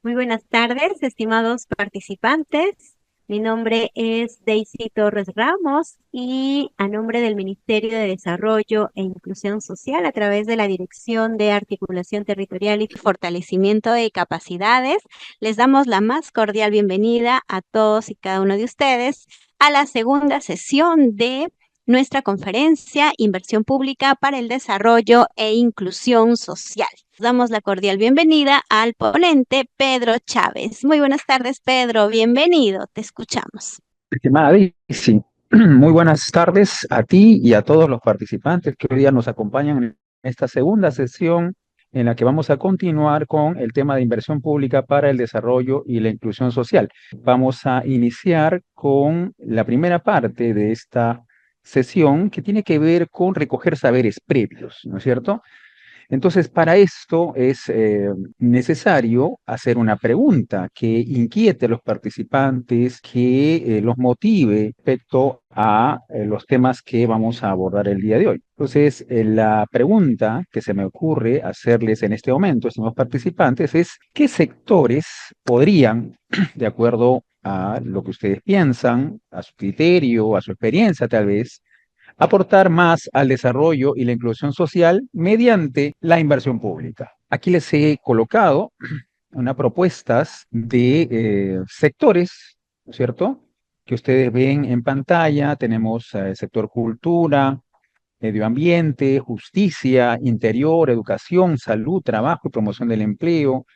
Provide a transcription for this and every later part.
Muy buenas tardes, estimados participantes. Mi nombre es Daisy Torres Ramos y a nombre del Ministerio de Desarrollo e Inclusión Social, a través de la Dirección de Articulación Territorial y Fortalecimiento de Capacidades, les damos la más cordial bienvenida a todos y cada uno de ustedes a la segunda sesión de nuestra conferencia Inversión Pública para el Desarrollo e Inclusión Social. Damos la cordial bienvenida al ponente Pedro Chávez. Muy buenas tardes, Pedro. Bienvenido. Te escuchamos. Estimada Daisy, muy buenas tardes a ti y a todos los participantes que hoy día nos acompañan en esta segunda sesión en la que vamos a continuar con el tema de inversión pública para el desarrollo y la inclusión social. Vamos a iniciar con la primera parte de esta sesión que tiene que ver con recoger saberes previos, ¿no es cierto? Entonces, para esto es necesario hacer una pregunta que inquiete a los participantes, que los motive respecto a los temas que vamos a abordar el día de hoy. Entonces, la pregunta que se me ocurre hacerles en este momento, estimados participantes, es ¿qué sectores podrían, de acuerdo a lo que ustedes piensan, a su criterio, a su experiencia tal vez, aportar más al desarrollo y la inclusión social mediante la inversión pública? Aquí les he colocado unas propuestas de sectores, ¿no es cierto?, que ustedes ven en pantalla. Tenemos sector cultura, medio ambiente, justicia, interior, educación, salud, trabajo y promoción del empleo,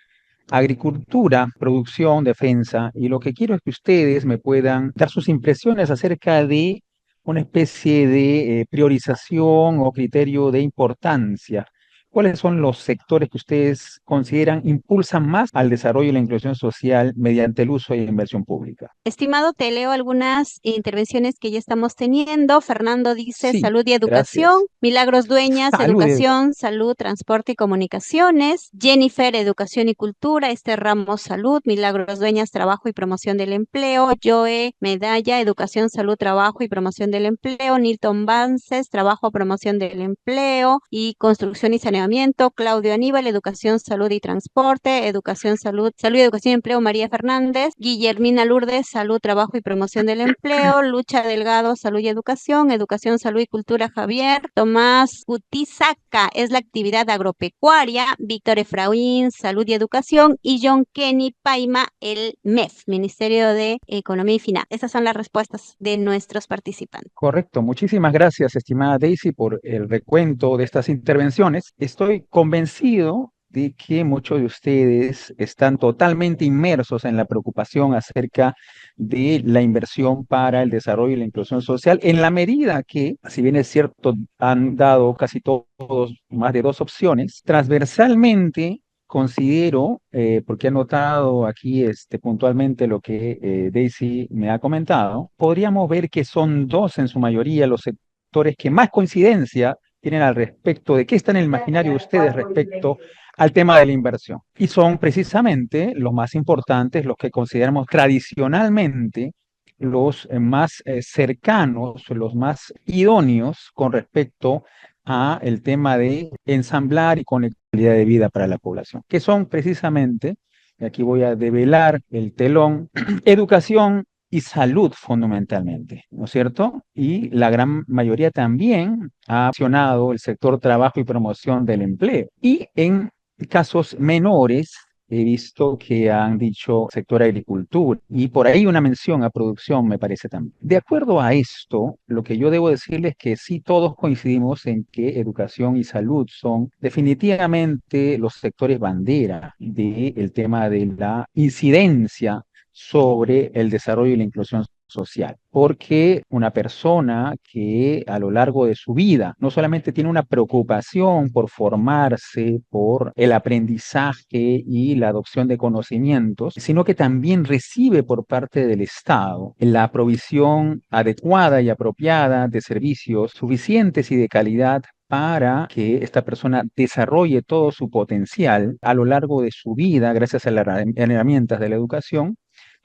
agricultura, producción, defensa, y lo que quiero es que ustedes me puedan dar sus impresiones acerca de una especie de priorización o criterio de importancia. ¿Cuáles son los sectores que ustedes consideran impulsan más al desarrollo y la inclusión social mediante el uso de inversión pública? Estimado, te leo algunas intervenciones que ya estamos teniendo. Fernando dice Sí, salud y educación. gracias. Milagros Dueñas, Salud, educación, salud, transporte y comunicaciones. Jennifer, educación y cultura. Esther Ramos, salud. Milagros Dueñas, trabajo y promoción del empleo. Joe Medalla, educación, salud, trabajo y promoción del empleo. Nilton Vances, trabajo, promoción del empleo y construcción y saneamiento. Claudio Aníbal, educación, salud y transporte. Educación, salud, salud y educación y empleo. María Fernández. Guillermina Lourdes, salud, trabajo y promoción del empleo. Lucha Delgado, salud y educación. Educación, salud y cultura, Javier. Tomás Gutizaca, es la actividad agropecuaria. Víctor Efraín, salud y educación. Y John Kenny Paima, el MEF, Ministerio de Economía y Finanzas. Esas son las respuestas de nuestros participantes. correcto. Muchísimas gracias, estimada Daisy, por el recuento de estas intervenciones. Estoy convencido de que muchos de ustedes están totalmente inmersos en la preocupación acerca de la inversión para el desarrollo y la inclusión social, en la medida que, si bien es cierto, han dado casi todos más de dos opciones, transversalmente considero, porque he notado aquí puntualmente lo que Daisy me ha comentado, podríamos ver que son dos en su mayoría los sectores que más coincidencia tienen al respecto de qué está en el imaginario de ustedes respecto al tema de la inversión. Y son precisamente los más importantes, los que consideramos tradicionalmente los más cercanos, los más idóneos con respecto a el tema de ensamblar y conectar calidad de vida para la población, que son precisamente, y aquí voy a develar el telón, educación y salud fundamentalmente, ¿no es cierto? Y la gran mayoría también ha accionado el sector trabajo y promoción del empleo. Y en casos menores, he visto que han dicho sector agricultura y por ahí una mención a producción me parece también. De acuerdo a esto, lo que yo debo decirles es que sí todos coincidimos en que educación y salud son definitivamente los sectores bandera del tema de la incidencia sobre el desarrollo y la inclusión social, porque una persona que a lo largo de su vida no solamente tiene una preocupación por formarse, por el aprendizaje y la adopción de conocimientos, sino que también recibe por parte del Estado la provisión adecuada y apropiada de servicios suficientes y de calidad para que esta persona desarrolle todo su potencial a lo largo de su vida gracias a las herramientas de la educación.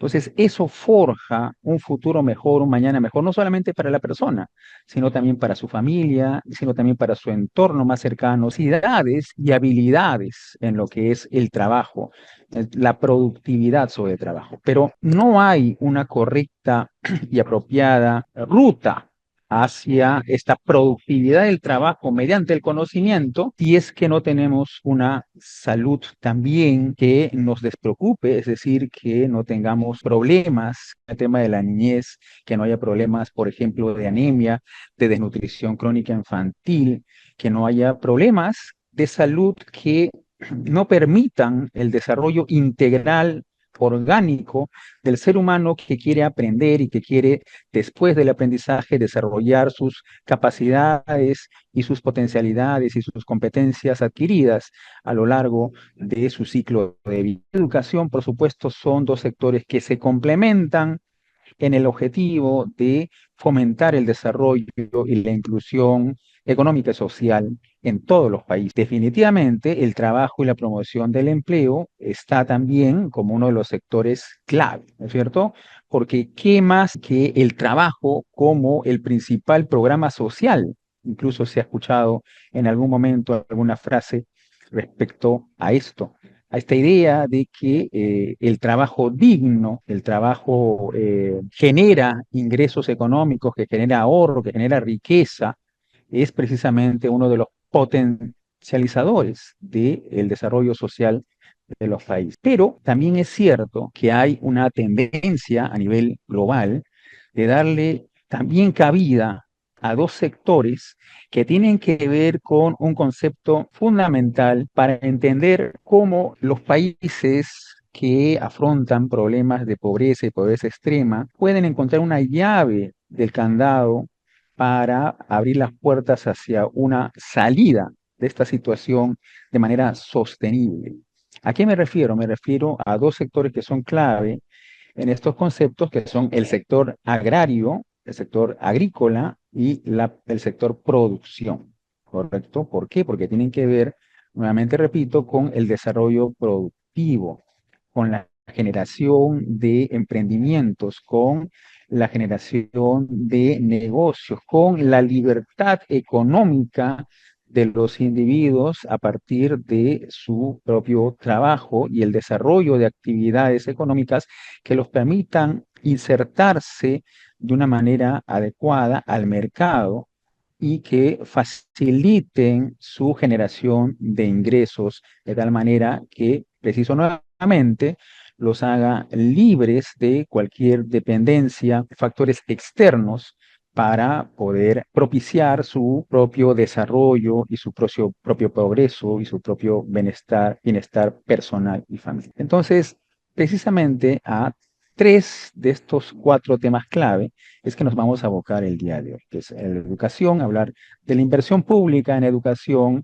Entonces, eso forja un futuro mejor, un mañana mejor, no solamente para la persona, sino también para su familia, sino también para su entorno más cercano, habilidades y habilidades en lo que es el trabajo, la productividad sobre el trabajo. Pero no hay una correcta y apropiada ruta hacia esta productividad del trabajo mediante el conocimiento, si es que no tenemos una salud también que nos despreocupe, es decir, que no tengamos problemas en el tema de la niñez, que no haya problemas, por ejemplo, de anemia, de desnutrición crónica infantil, que no haya problemas de salud que no permitan el desarrollo integral orgánico del ser humano que quiere aprender y que quiere, después del aprendizaje, desarrollar sus capacidades y sus potencialidades y sus competencias adquiridas a lo largo de su ciclo de vida. Educación, por supuesto, son dos sectores que se complementan en el objetivo de fomentar el desarrollo y la inclusión económica y social en todos los países. Definitivamente, el trabajo y la promoción del empleo está también como uno de los sectores clave, ¿no es cierto? Porque ¿qué más que el trabajo como el principal programa social? Incluso se ha escuchado en algún momento alguna frase respecto a esto, a esta idea de que el trabajo digno, el trabajo genera ingresos económicos, que genera ahorro, que genera riqueza, es precisamente uno de los potencializadores del desarrollo social de los países. Pero también es cierto que hay una tendencia a nivel global de darle también cabida a dos sectores que tienen que ver con un concepto fundamental para entender cómo los países que afrontan problemas de pobreza y pobreza extrema pueden encontrar una llave del candado para abrir las puertas hacia una salida de esta situación de manera sostenible. ¿A qué me refiero? Me refiero a dos sectores que son clave en estos conceptos, que son el sector agrario, el sector agrícola y el sector producción, ¿correcto? ¿Por qué? Porque tienen que ver, nuevamente repito, con el desarrollo productivo, con la generación de emprendimientos, con la generación de negocios, con la libertad económica de los individuos a partir de su propio trabajo y el desarrollo de actividades económicas que los permitan insertarse de una manera adecuada al mercado y que faciliten su generación de ingresos de tal manera que, preciso nuevamente, los haga libres de cualquier dependencia, factores externos para poder propiciar su propio desarrollo y su propio progreso y su propio bienestar personal y familiar. Entonces, precisamente a tres de estos cuatro temas clave es que nos vamos a abocar el día de hoy, que es la educación, hablar de la inversión pública en educación,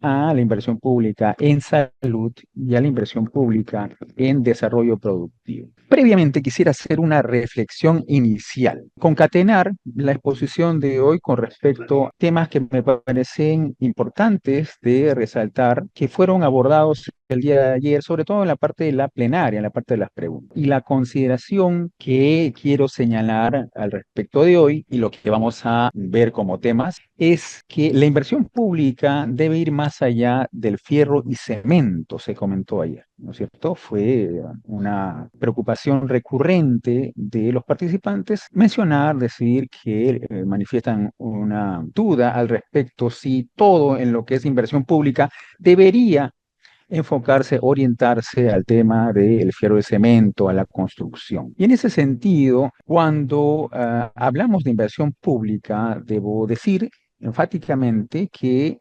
a la inversión pública en salud y a la inversión pública en desarrollo productivo. Previamente quisiera hacer una reflexión inicial, concatenar la exposición de hoy con respecto a temas que me parecen importantes de resaltar, que fueron abordados el día de ayer, sobre todo en la parte de la plenaria, en la parte de las preguntas. Y la consideración que quiero señalar al respecto de hoy y lo que vamos a ver como temas es que la inversión pública debe ir más allá del fierro y cemento, se comentó ayer, ¿no es cierto? Fue una preocupación recurrente de los participantes mencionar, decir que manifiestan una duda al respecto si todo en lo que es inversión pública debería enfocarse, orientarse al tema del fierro de cemento, a la construcción. Y en ese sentido, cuando hablamos de inversión pública, debo decir enfáticamente que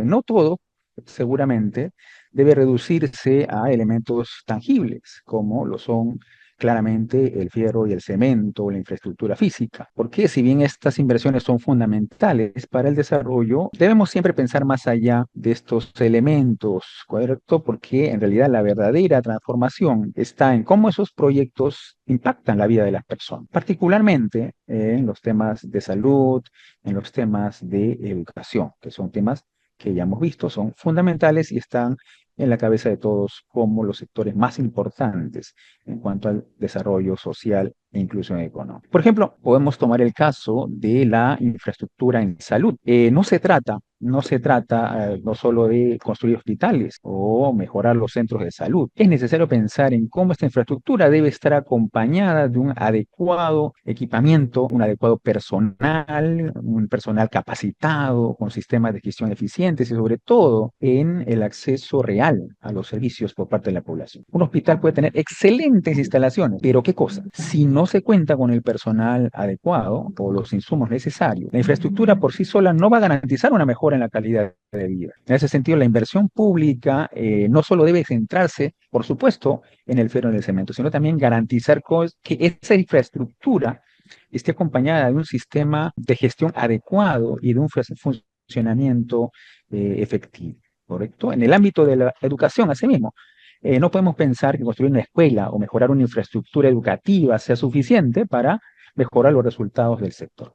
no todo, seguramente, debe reducirse a elementos tangibles, como lo son claramente el fierro y el cemento, la infraestructura física, porque si bien estas inversiones son fundamentales para el desarrollo, debemos siempre pensar más allá de estos elementos, ¿correcto? Porque en realidad la verdadera transformación está en cómo esos proyectos impactan la vida de las personas, particularmente en los temas de salud, en los temas de educación, que son temas que ya hemos visto, son fundamentales y están en la cabeza de todos como los sectores más importantes en cuanto al desarrollo social e inclusión económica. Por ejemplo, podemos tomar el caso de la infraestructura en salud. No se trata no solo de construir hospitales o mejorar los centros de salud. Es necesario pensar en cómo esta infraestructura debe estar acompañada de un adecuado equipamiento, un adecuado personal, un personal capacitado, con sistemas de gestión eficientes y sobre todo en el acceso real a los servicios por parte de la población. Un hospital puede tener excelentes instalaciones, pero ¿qué cosa? Si no se cuenta con el personal adecuado o los insumos necesarios, la infraestructura por sí sola no va a garantizar una mejora en la calidad de vida. En ese sentido, la inversión pública no solo debe centrarse, por supuesto, en el ferro y en el cemento, sino también garantizar que esa infraestructura esté acompañada de un sistema de gestión adecuado y de un funcionamiento efectivo, ¿correcto? En el ámbito de la educación, asimismo, no podemos pensar que construir una escuela o mejorar una infraestructura educativa sea suficiente para mejorar los resultados del sector.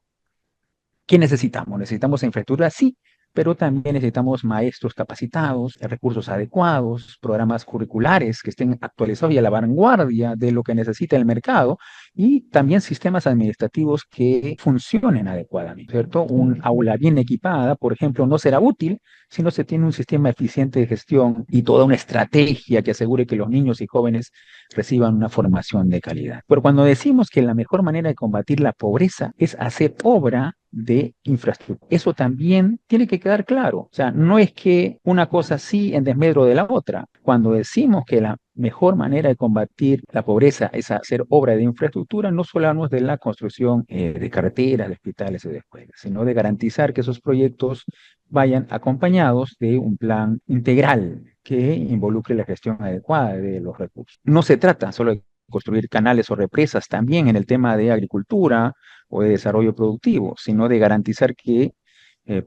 ¿Qué necesitamos? Necesitamos infraestructura, sí, pero también necesitamos maestros capacitados, recursos adecuados, programas curriculares que estén actualizados y a la vanguardia de lo que necesita el mercado y también sistemas administrativos que funcionen adecuadamente, ¿cierto? Un aula bien equipada, por ejemplo, no será útil si no se tiene un sistema eficiente de gestión y toda una estrategia que asegure que los niños y jóvenes reciban una formación de calidad. Pero cuando decimos que la mejor manera de combatir la pobreza es hacer obra de infraestructura, eso también tiene que quedar claro. O sea, no es que una cosa sí en desmedro de la otra. Cuando decimos que la mejor manera de combatir la pobreza es hacer obra de infraestructura, no solo hablamos de la construcción de carreteras, de hospitales y de escuelas, sino de garantizar que esos proyectos vayan acompañados de un plan integral que involucre la gestión adecuada de los recursos. No se trata solo de construir canales o represas, también en el tema de agricultura o de desarrollo productivo, sino de garantizar que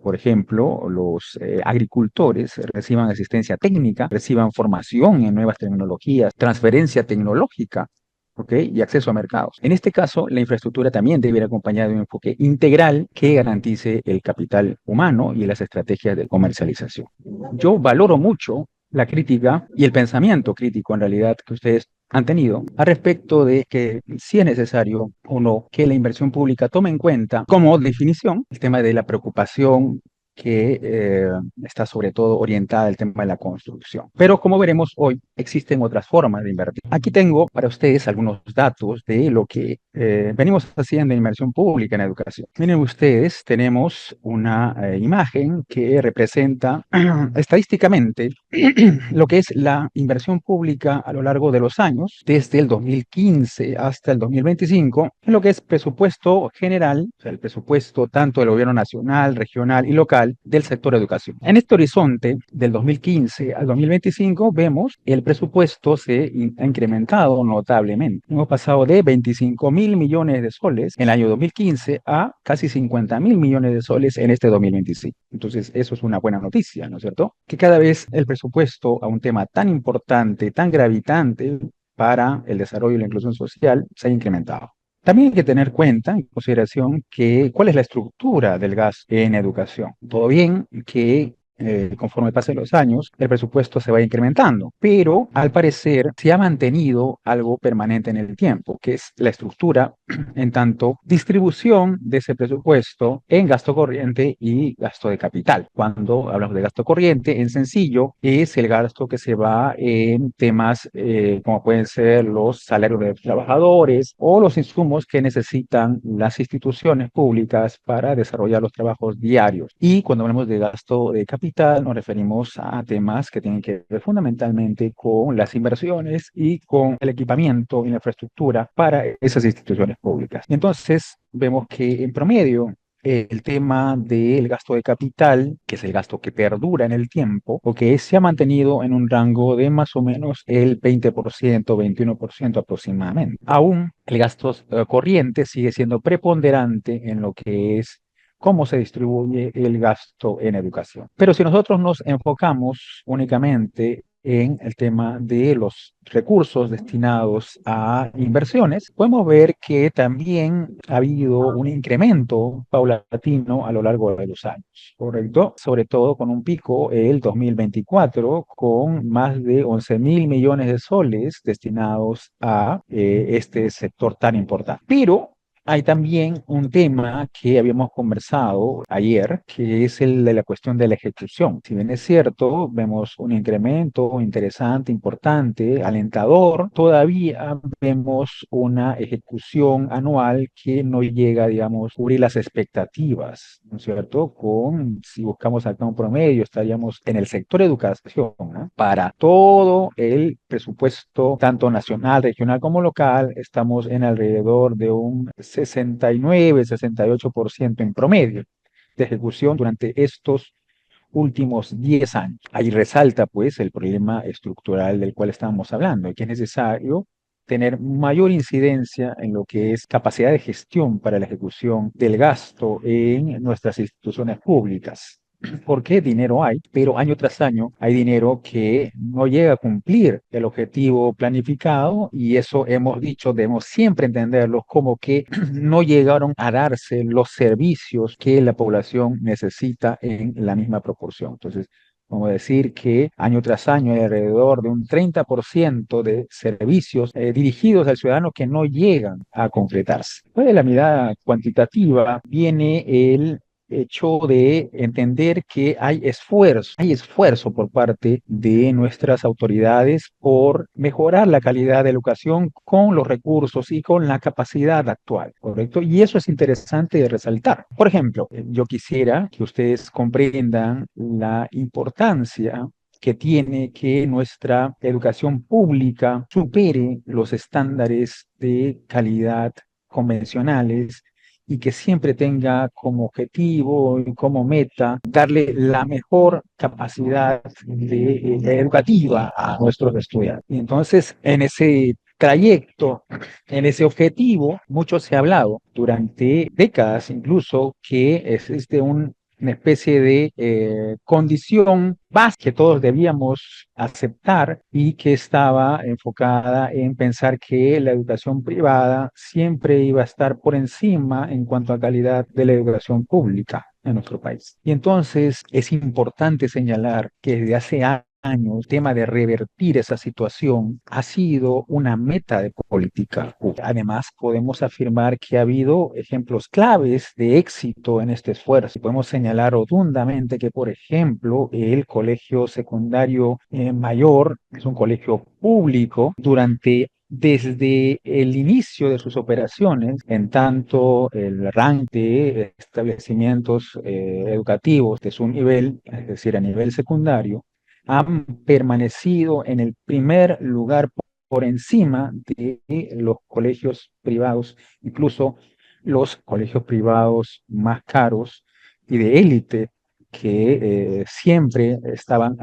por ejemplo, los agricultores reciban asistencia técnica, reciban formación en nuevas tecnologías, transferencia tecnológica, ¿ok? Y acceso a mercados. En este caso, la infraestructura también debe ir acompañada de un enfoque integral que garantice el capital humano y las estrategias de comercialización. Yo valoro mucho la crítica y el pensamiento crítico en realidad que ustedes han tenido al respecto de que si es necesario o no que la inversión pública tome en cuenta como definición el tema de la preocupación que está sobre todo orientada al tema de la construcción. Pero como veremos hoy, existen otras formas de invertir. Aquí tengo para ustedes algunos datos de lo que venimos haciendo en inversión pública en educación. Miren ustedes, tenemos una imagen que representa estadísticamente lo que es la inversión pública a lo largo de los años, desde el 2015 hasta el 2025, en lo que es presupuesto general, o sea, el presupuesto tanto del gobierno nacional, regional y local del sector educación. En este horizonte del 2015 al 2025 vemos el presupuesto ha incrementado notablemente. Hemos pasado de 25.000 millones de soles en el año 2015 a casi 50.000 millones de soles en este 2025. Entonces, eso es una buena noticia, ¿no es cierto? Que cada vez el presupuesto a un tema tan importante, tan gravitante para el desarrollo y la inclusión social se ha incrementado. También hay que tener en consideración cuál es la estructura del gasto en educación. Todo bien que conforme pasen los años, el presupuesto se va incrementando, pero al parecer se ha mantenido algo permanente en el tiempo, que es la estructura en tanto distribución de ese presupuesto en gasto corriente y gasto de capital. Cuando hablamos de gasto corriente, en sencillo, es el gasto que se va en temas como pueden ser los salarios de los trabajadores o los insumos que necesitan las instituciones públicas para desarrollar los trabajos diarios. Y cuando hablamos de gasto de capital, nos referimos a temas que tienen que ver fundamentalmente con las inversiones y con el equipamiento y la infraestructura para esas instituciones públicas. Entonces, vemos que en promedio el tema del gasto de capital, que es el gasto que perdura en el tiempo, o que se ha mantenido en un rango de más o menos el 20%, 21% aproximadamente. Aún el gasto corriente sigue siendo preponderante en lo que es cómo se distribuye el gasto en educación. Pero si nosotros nos enfocamos únicamente en el tema de los recursos destinados a inversiones, podemos ver que también ha habido un incremento paulatino a lo largo de los años, ¿correcto? Sobre todo con un pico el 2024 con más de 11.000 millones de soles destinados a este sector tan importante. Pero hay también un tema que habíamos conversado ayer, que es el de la cuestión de la ejecución. Si bien es cierto, vemos un incremento interesante, importante, alentador, todavía vemos una ejecución anual que no llega, digamos, a cubrir las expectativas, ¿no es cierto? Si buscamos acá un promedio, estaríamos en el sector educación, ¿no? Para todo el presupuesto, tanto nacional, regional como local, estamos en alrededor de un 69-68% en promedio de ejecución durante estos últimos 10 años. Ahí resalta pues el problema estructural del cual estábamos hablando y que es necesario tener mayor incidencia en lo que es capacidad de gestión para la ejecución del gasto en nuestras instituciones públicas. Porque dinero hay, pero año tras año hay dinero que no llega a cumplir el objetivo planificado y eso hemos dicho, debemos siempre entenderlo como que no llegaron a darse los servicios que la población necesita en la misma proporción. Entonces, como decir que año tras año hay alrededor de un 30% de servicios dirigidos al ciudadano que no llegan a concretarse. Pues de la mirada cuantitativa viene el hecho de entender que hay esfuerzo por parte de nuestras autoridades por mejorar la calidad de educación con los recursos y con la capacidad actual, ¿correcto? Y eso es interesante de resaltar. Por ejemplo, yo quisiera que ustedes comprendan la importancia que tiene que nuestra educación pública supere los estándares de calidad convencionales y que siempre tenga como objetivo y como meta darle la mejor capacidad educativa a nuestros estudiantes. Y entonces, en ese trayecto, en ese objetivo, mucho se ha hablado durante décadas incluso que existe una especie de condición básica que todos debíamos aceptar y que estaba enfocada en pensar que la educación privada siempre iba a estar por encima en cuanto a calidad de la educación pública en nuestro país. Y entonces es importante señalar que desde hace años el tema de revertir esa situación ha sido una meta de política pública. Además, podemos afirmar que ha habido ejemplos claves de éxito en este esfuerzo. Podemos señalar rotundamente que, por ejemplo, el Colegio Secundario Mayor es un colegio público desde el inicio de sus operaciones, en tanto el ranking de establecimientos educativos de su nivel, es decir, a nivel secundario, han permanecido en el primer lugar por encima de los colegios privados, incluso los colegios privados más caros y de élite que siempre estaban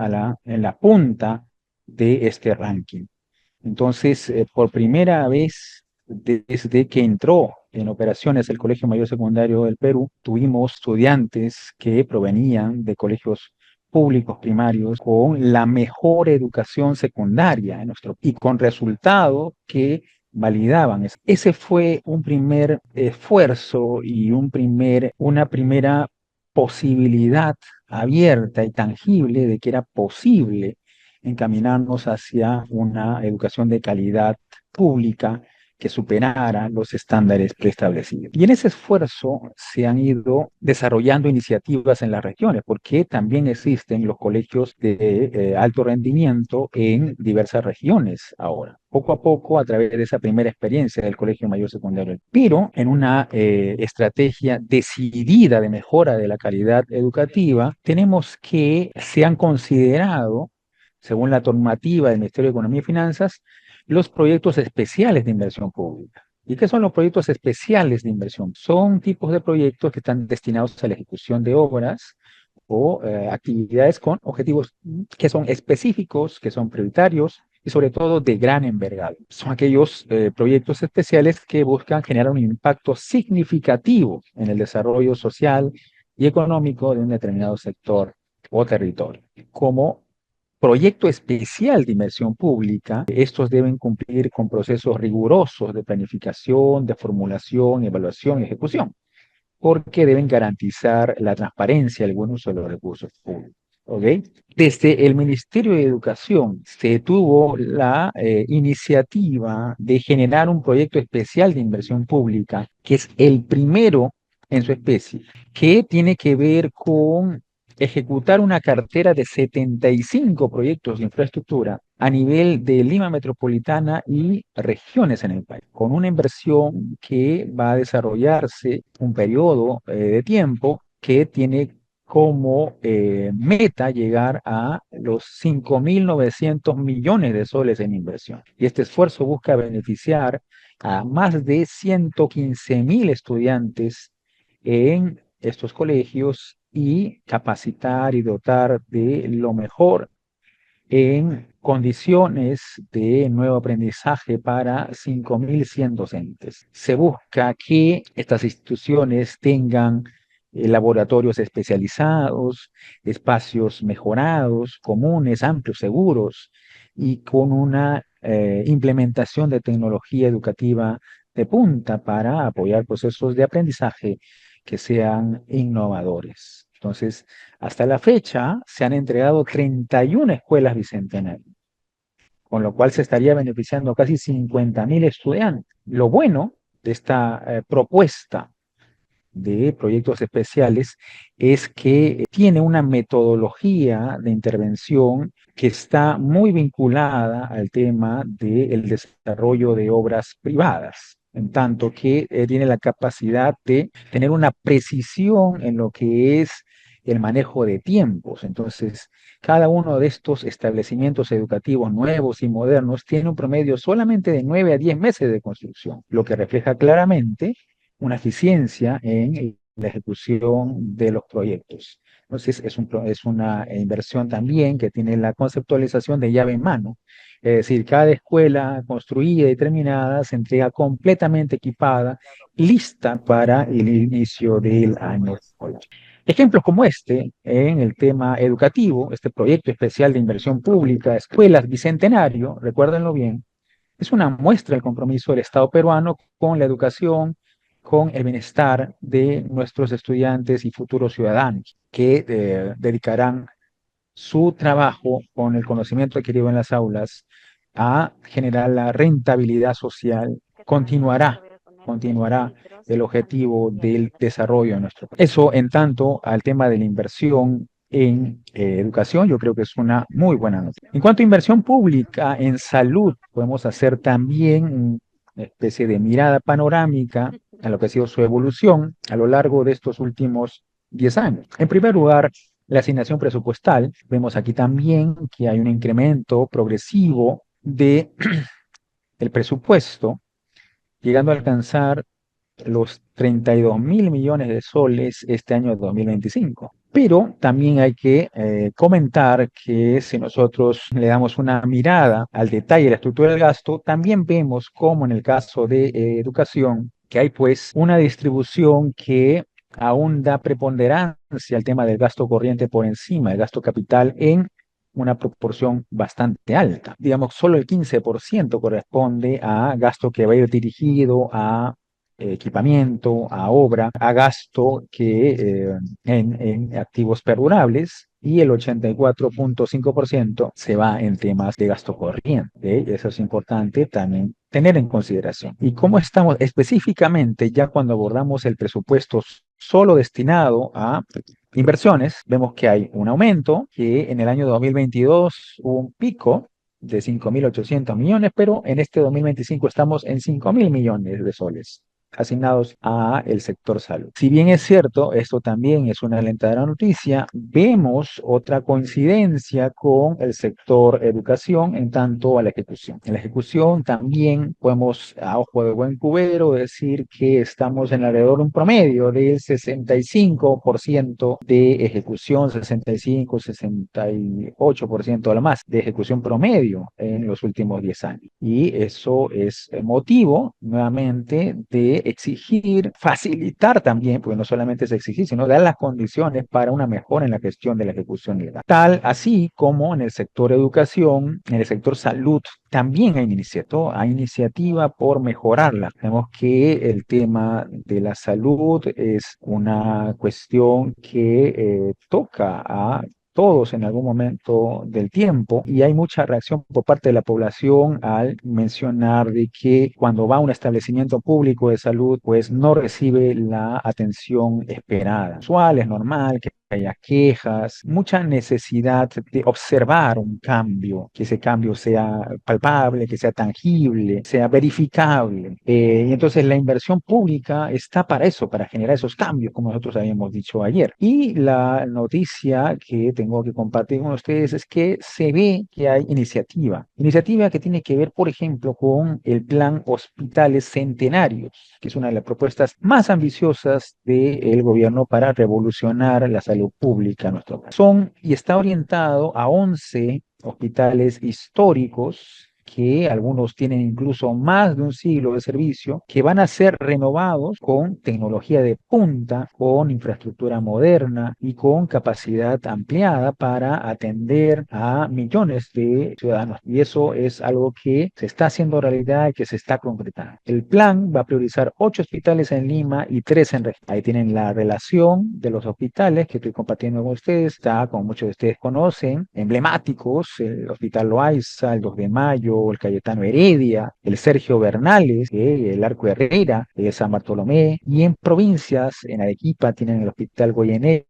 en la punta de este ranking. Entonces, por primera vez desde que entró en operaciones el Colegio Mayor Secundario del Perú, tuvimos estudiantes que provenían de colegios públicos primarios con la mejor educación secundaria en y con resultados que validaban eso. Ese fue un primer esfuerzo y una primera posibilidad abierta y tangible de que era posible encaminarnos hacia una educación de calidad pública que superara los estándares preestablecidos. Y en ese esfuerzo se han ido desarrollando iniciativas en las regiones, porque también existen los colegios de alto rendimiento en diversas regiones ahora. Poco a poco, a través de esa primera experiencia del Colegio Mayor Secundario, pero en una estrategia decidida de mejora de la calidad educativa, tenemos que se han considerado según la normativa del Ministerio de Economía y Finanzas, los proyectos especiales de inversión pública. ¿Y qué son los proyectos especiales de inversión? Son tipos de proyectos que están destinados a la ejecución de obras o actividades con objetivos que son específicos, que son prioritarios y sobre todo de gran envergadura. Son aquellos proyectos especiales que buscan generar un impacto significativo en el desarrollo social y económico de un determinado sector o territorio, como proyecto especial de inversión pública, estos deben cumplir con procesos rigurosos de planificación, de formulación, evaluación y ejecución, porque deben garantizar la transparencia y el buen uso de los recursos públicos. ¿Ok? Desde el Ministerio de Educación se tuvo la iniciativa de generar un proyecto especial de inversión pública, que es el primero en su especie, que tiene que ver con ejecutar una cartera de 75 proyectos de infraestructura a nivel de Lima Metropolitana y regiones en el país, con una inversión que va a desarrollarse un periodo de tiempo que tiene como meta llegar a los 5.900 millones de soles en inversión. Y este esfuerzo busca beneficiar a más de 115.000 estudiantes en estos colegios y capacitar y dotar de lo mejor en condiciones de nuevo aprendizaje para 5.100 docentes. Se busca que estas instituciones tengan laboratorios especializados, espacios mejorados, comunes, amplios, seguros y con una implementación de tecnología educativa de punta para apoyar procesos de aprendizaje que sean innovadores. Entonces, hasta la fecha se han entregado 31 escuelas bicentenarias, con lo cual se estaría beneficiando a casi 50.000 estudiantes. Lo bueno de esta propuesta de proyectos especiales es que tiene una metodología de intervención que está muy vinculada al tema del desarrollo de obras privadas, en tanto que tiene la capacidad de tener una precisión en lo que es el manejo de tiempos. Entonces, cada uno de estos establecimientos educativos nuevos y modernos tiene un promedio solamente de 9 a 10 meses de construcción, lo que refleja claramente una eficiencia en la ejecución de los proyectos. Entonces, es una inversión también que tiene la conceptualización de llave en mano. Es decir, cada escuela construida y terminada se entrega completamente equipada, lista para el inicio del año escolar. Ejemplos como este en el tema educativo, este proyecto especial de inversión pública, Escuelas Bicentenario, recuérdenlo bien, es una muestra del compromiso del Estado peruano con la educación, con el bienestar de nuestros estudiantes y futuros ciudadanos que dedicarán su trabajo con el conocimiento adquirido en las aulas a generar la rentabilidad social. Continuará el objetivo del desarrollo de nuestro país. Eso en tanto al tema de la inversión en educación, yo creo que es una muy buena noticia. En cuanto a inversión pública en salud, podemos hacer también una especie de mirada panorámica a lo que ha sido su evolución a lo largo de estos últimos 10 años. En primer lugar, la asignación presupuestal. Vemos aquí también que hay un incremento progresivo de el presupuesto, llegando a alcanzar los 32.000 millones de soles este año 2025. Pero también hay que comentar que si nosotros le damos una mirada al detalle de la estructura del gasto, también vemos como en el caso de educación, que hay pues una distribución que aún da preponderancia al tema del gasto corriente por encima del gasto capital en una proporción bastante alta. Digamos, solo el 15% corresponde a gasto que va a ir dirigido a equipamiento, a obra, a gasto que en activos perdurables y el 84.5% se va en temas de gasto corriente. Eso es importante también tener en consideración. Y cómo estamos específicamente ya cuando abordamos el presupuesto solo destinado a inversiones, vemos que hay un aumento, que en el año 2022 hubo un pico de 5.800 millones, pero en este 2025 estamos en 5.000 millones de soles asignados a el sector salud. Si bien es cierto, esto también es una alentadora noticia, vemos otra coincidencia con el sector educación en tanto a la ejecución. En la ejecución también podemos, a ojo de buen cubero, decir que estamos en alrededor de un promedio del 65% de ejecución, 65, 68% a lo más de ejecución promedio en los últimos 10 años. Y eso es motivo nuevamente de exigir, facilitar también, porque no solamente es exigir, sino dar las condiciones para una mejora en la gestión de la ejecución legal. Tal así como en el sector educación, en el sector salud, también hay iniciativa por mejorarla. Vemos que el tema de la salud es una cuestión que toca a todos en algún momento del tiempo y hay mucha reacción por parte de la población al mencionar de que cuando va a un establecimiento público de salud pues no recibe la atención esperada. Usual, es normal que haya quejas, mucha necesidad de observar un cambio, que ese cambio sea palpable, que sea tangible, sea verificable. Y entonces la inversión pública está para eso, para generar esos cambios, como nosotros habíamos dicho ayer. Y la noticia que tengo que compartir con ustedes es que se ve que hay iniciativa que tiene que ver, por ejemplo, con el plan Hospitales Centenarios, que es una de las propuestas más ambiciosas del gobierno para revolucionar la salud pública en nuestro país. Son y está orientado a 11 hospitales históricos que algunos tienen incluso más de un siglo de servicio, que van a ser renovados con tecnología de punta, con infraestructura moderna y con capacidad ampliada para atender a millones de ciudadanos. Y eso es algo que se está haciendo realidad y que se está concretando. El plan va a priorizar 8 hospitales en Lima y 3 en región. Ahí tienen la relación de los hospitales que estoy compartiendo con ustedes. Está, como muchos de ustedes conocen, emblemáticos, el Hospital Loaiza, el 2 de Mayo, el Cayetano Heredia, el Sergio Bernales, el Arco Herrera, el San Bartolomé, y en provincias, en Arequipa tienen el Hospital Goyeneche,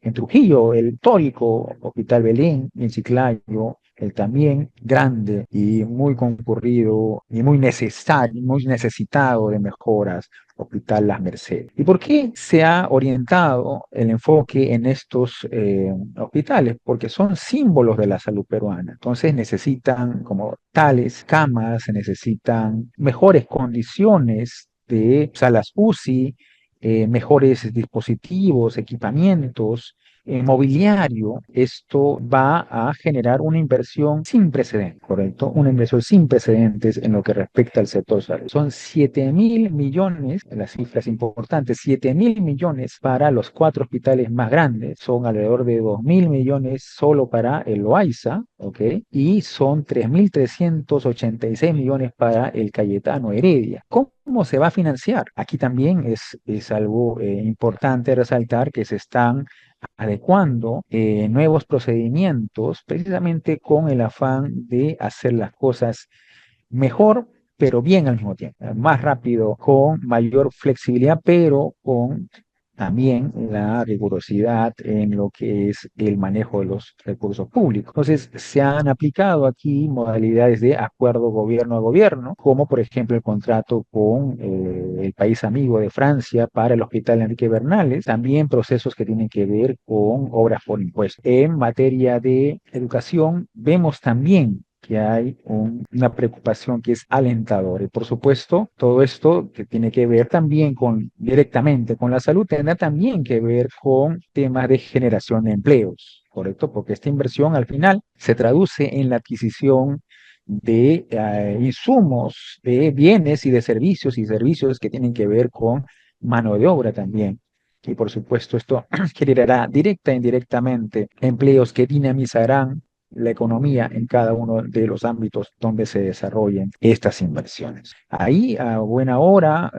en Trujillo el histórico Hospital Belén, y en Chiclayo el también grande y muy concurrido y muy necesario, muy necesitado de mejoras, Hospital Las Mercedes. ¿Y por qué se ha orientado el enfoque en estos hospitales? Porque son símbolos de la salud peruana. Entonces necesitan como tales camas, se necesitan mejores condiciones de salas UCI, mejores dispositivos, equipamientos, mobiliario. Esto va a generar una inversión sin precedentes, ¿correcto? Una inversión sin precedentes en lo que respecta al sector salud. Son 7.000 millones, las cifras importantes, 7.000 millones para los 4 hospitales más grandes, son alrededor de 2.000 millones solo para el Loaiza, ¿ok? Y son 3.386 millones para el Cayetano Heredia. ¿Cómo se va a financiar? Aquí también es algo importante resaltar que se están adecuando nuevos procedimientos precisamente con el afán de hacer las cosas mejor, pero bien al mismo tiempo, más rápido, con mayor flexibilidad, pero con también la rigurosidad en lo que es el manejo de los recursos públicos. Entonces, se han aplicado aquí modalidades de acuerdo gobierno a gobierno, como por ejemplo el contrato con el país amigo de Francia para el Hospital Enrique Bernales, también procesos que tienen que ver con obras por impuestos. En materia de educación, vemos también que hay una preocupación que es alentadora. Y por supuesto, todo esto que tiene que ver también directamente con la salud, tendrá también que ver con temas de generación de empleos, ¿correcto? Porque esta inversión al final se traduce en la adquisición de insumos, de bienes y servicios que tienen que ver con mano de obra también. Y por supuesto, esto generará directa e indirectamente empleos que dinamizarán la economía en cada uno de los ámbitos donde se desarrollen estas inversiones. Ahí, a buena hora,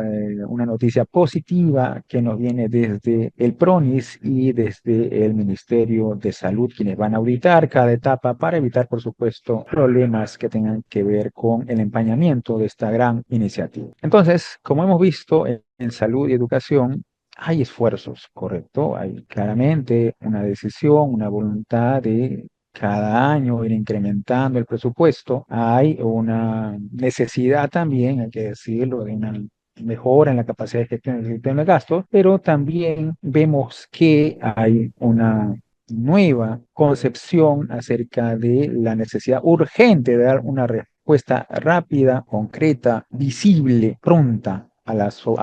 una noticia positiva que nos viene desde el PRONIS y desde el Ministerio de Salud, quienes van a auditar cada etapa para evitar, por supuesto, problemas que tengan que ver con el empañamiento de esta gran iniciativa. Entonces, como hemos visto en salud y educación, hay esfuerzos, ¿correcto? Hay claramente una decisión, una voluntad de cada año ir incrementando el presupuesto. Hay una necesidad también, hay que decirlo, de una mejora en la capacidad de gestión del sistema de gastos, pero también vemos que hay una nueva concepción acerca de la necesidad urgente de dar una respuesta rápida, concreta, visible, pronta a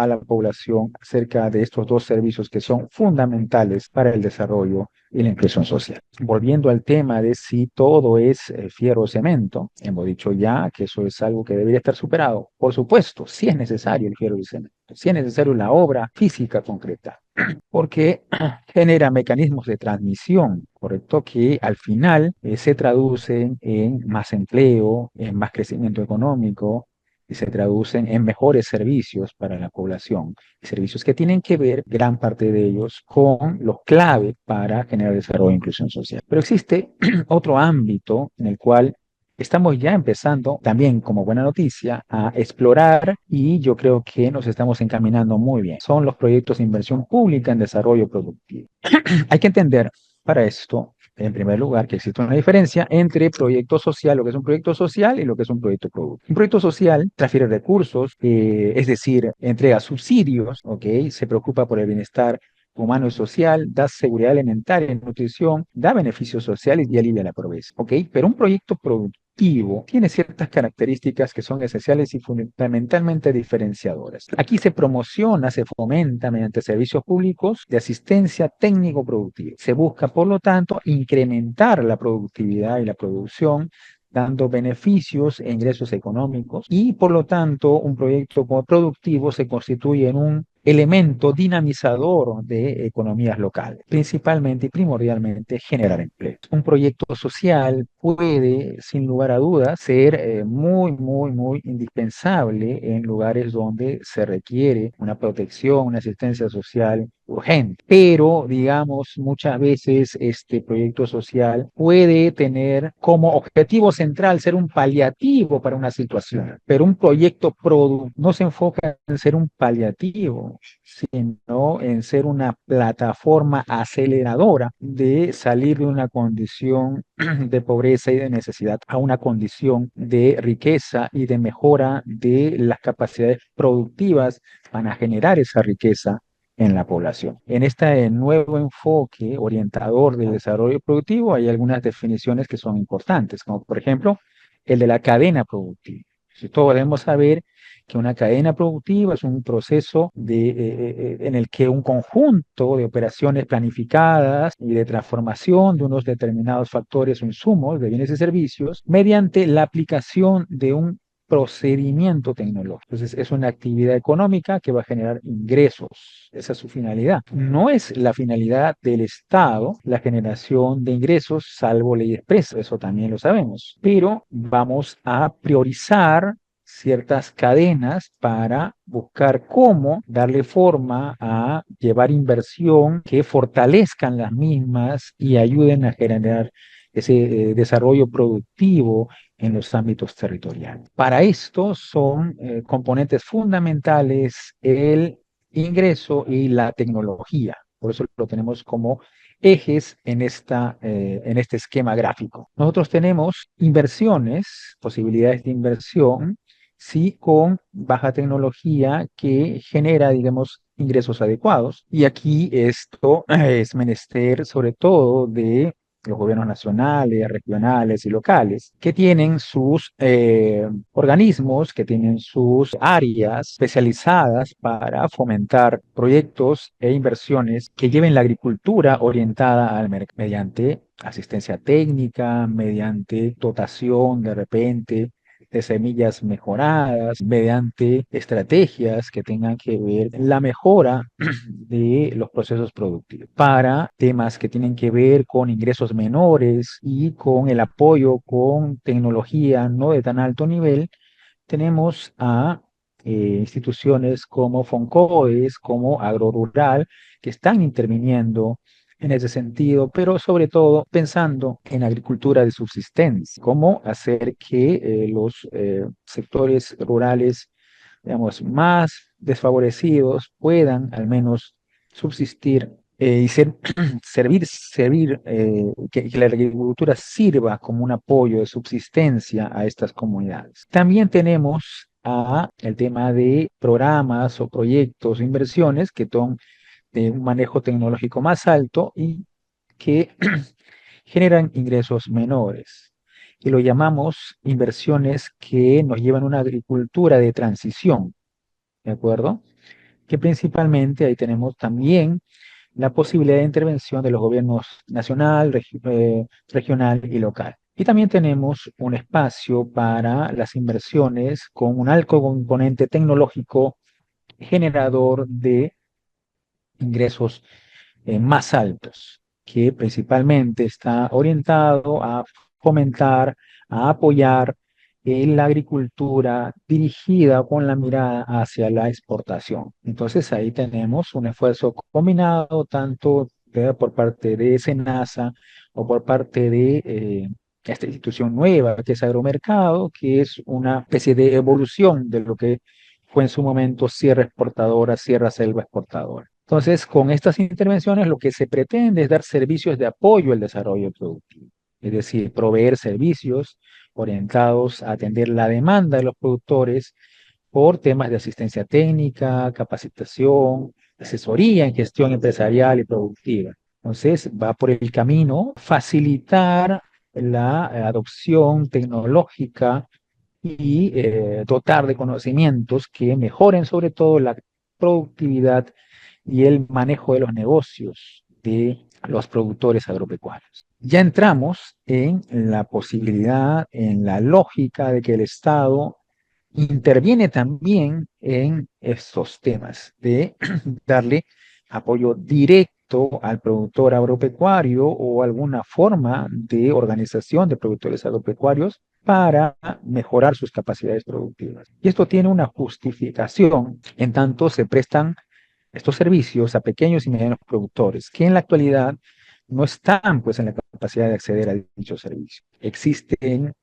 la población acerca de estos dos servicios que son fundamentales para el desarrollo y la inclusión social. Volviendo al tema de si todo es fierro o cemento, hemos dicho ya que eso es algo que debería estar superado. Por supuesto, sí es necesario el fierro y el cemento, Sí es necesario la obra física concreta, porque genera mecanismos de transmisión, ¿correcto? Que al final se traducen en más empleo, en más crecimiento económico y se traducen en mejores servicios para la población. Servicios que tienen que ver, gran parte de ellos, con los clave para generar desarrollo e inclusión social. Pero existe otro ámbito en el cual estamos ya empezando, también como buena noticia, a explorar y yo creo que nos estamos encaminando muy bien. Son los proyectos de inversión pública en desarrollo productivo. Hay que entender para esto, en primer lugar, que existe una diferencia entre proyecto social, lo que es un proyecto social y lo que es un proyecto productivo. Un proyecto social transfiere recursos, es decir, entrega subsidios, ¿ok? Se preocupa por el bienestar humano y social, da seguridad alimentaria y nutrición, da beneficios sociales y alivia la pobreza, ¿ok? Pero un proyecto productivo tiene ciertas características que son esenciales y fundamentalmente diferenciadoras. Aquí se promociona, se fomenta mediante servicios públicos de asistencia técnico-productiva. Se busca, por lo tanto, incrementar la productividad y la producción dando beneficios e ingresos económicos y por lo tanto un proyecto productivo se constituye en un elemento dinamizador de economías locales, principalmente y primordialmente generar empleo. Un proyecto social puede, sin lugar a dudas, ser muy indispensable en lugares donde se requiere una protección, una asistencia social urgente. Pero, digamos, muchas veces este proyecto social puede tener como objetivo central ser un paliativo para una situación, pero un proyecto no se enfoca en ser un paliativo, sino en ser una plataforma aceleradora de salir de una condición de pobreza y de necesidad a una condición de riqueza y de mejora de las capacidades productivas para generar esa riqueza en la población. En este nuevo enfoque orientador del desarrollo productivo hay algunas definiciones que son importantes, como por ejemplo el de la cadena productiva. Si todos debemos saber que una cadena productiva es un proceso en el que un conjunto de operaciones planificadas y de transformación de unos determinados factores o insumos de bienes y servicios mediante la aplicación de un procedimiento tecnológico. Entonces, es una actividad económica que va a generar ingresos. Esa es su finalidad. No es la finalidad del Estado la generación de ingresos, salvo ley expresa. Eso también lo sabemos. Pero vamos a priorizar ciertas cadenas para buscar cómo darle forma a llevar inversión que fortalezcan las mismas y ayuden a generar ese desarrollo productivo en los ámbitos territoriales. Para esto son componentes fundamentales el ingreso y la tecnología. Por eso lo tenemos como ejes en este esquema gráfico. Nosotros tenemos inversiones, posibilidades de inversión, sí, con baja tecnología que genera, digamos, ingresos adecuados. Y aquí esto es menester sobre todo de los gobiernos nacionales, regionales y locales, que tienen sus organismos, que tienen sus áreas especializadas para fomentar proyectos e inversiones que lleven la agricultura orientada al mercado mediante asistencia técnica, mediante dotación de repente de semillas mejoradas, mediante estrategias que tengan que ver la mejora de los procesos productivos para temas que tienen que ver con ingresos menores y con el apoyo con tecnología no de tan alto nivel. Tenemos a instituciones como Foncoes, como Agrorural, que están interviniendo en ese sentido, pero sobre todo pensando en agricultura de subsistencia, cómo hacer que los sectores rurales, digamos, más desfavorecidos puedan al menos subsistir y servir, que la agricultura sirva como un apoyo de subsistencia a estas comunidades. También tenemos el tema de programas o proyectos, inversiones que son de un manejo tecnológico más alto y que generan ingresos menores. Y lo llamamos inversiones que nos llevan a una agricultura de transición, ¿de acuerdo? Que principalmente ahí tenemos también la posibilidad de intervención de los gobiernos nacional, regional y local. Y también tenemos un espacio para las inversiones con un alto componente tecnológico generador de ingresos más altos, que principalmente está orientado a fomentar, a apoyar la agricultura dirigida con la mirada hacia la exportación. Entonces ahí tenemos un esfuerzo combinado tanto por parte de SENASA o por parte de esta institución nueva que es Agromercado, que es una especie de evolución de lo que fue en su momento Sierra Exportadora, Sierra Selva Exportadora. Entonces, con estas intervenciones lo que se pretende es dar servicios de apoyo al desarrollo productivo, es decir, proveer servicios orientados a atender la demanda de los productores por temas de asistencia técnica, capacitación, asesoría en gestión empresarial y productiva. Entonces, va por el camino facilitar la adopción tecnológica y dotar de conocimientos que mejoren sobre todo la productividad y el manejo de los negocios de los productores agropecuarios. Ya entramos en la posibilidad, en la lógica de que el Estado interviene también en estos temas de darle apoyo directo al productor agropecuario o alguna forma de organización de productores agropecuarios para mejorar sus capacidades productivas. Y esto tiene una justificación en tanto se prestan estos servicios a pequeños y medianos productores que en la actualidad no están pues en la capacidad de acceder a dichos servicios. Existen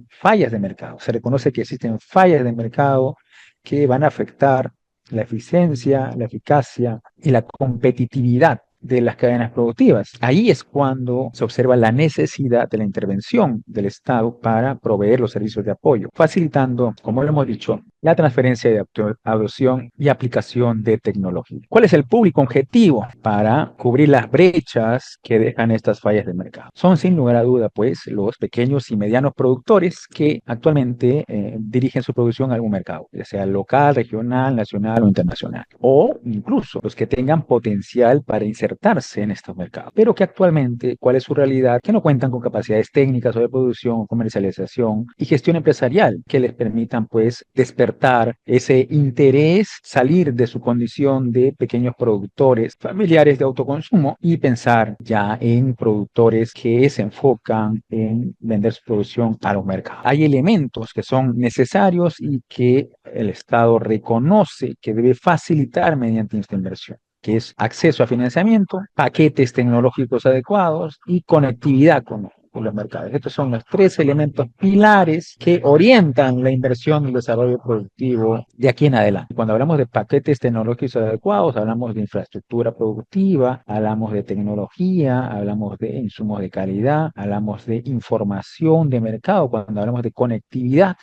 fallas de mercado. Se reconoce que existen fallas de mercado que van a afectar la eficiencia, la eficacia y la competitividad de las cadenas productivas. Ahí es cuando se observa la necesidad de la intervención del Estado para proveer los servicios de apoyo, facilitando, como lo hemos dicho, la transferencia de adopción y aplicación de tecnología. ¿Cuál es el público objetivo para cubrir las brechas que dejan estas fallas de mercado? Son sin lugar a duda, pues, los pequeños y medianos productores que actualmente dirigen su producción a algún mercado, ya sea local, regional, nacional o internacional, o incluso los que tengan potencial para insertarse en estos mercados, pero que actualmente, ¿cuál es su realidad? Que no cuentan con capacidades técnicas o de producción, comercialización y gestión empresarial que les permitan, pues, despertar ese interés, salir de su condición de pequeños productores familiares de autoconsumo y pensar ya en productores que se enfocan en vender su producción a los mercados. Hay elementos que son necesarios y que el Estado reconoce que debe facilitar mediante esta inversión, que es acceso a financiamiento, paquetes tecnológicos adecuados y conectividad con los mercados. Estos son los tres elementos pilares que orientan la inversión y el desarrollo productivo de aquí en adelante. Cuando hablamos de paquetes tecnológicos adecuados, hablamos de infraestructura productiva, hablamos de tecnología, hablamos de insumos de calidad, hablamos de información de mercado, cuando hablamos de conectividad,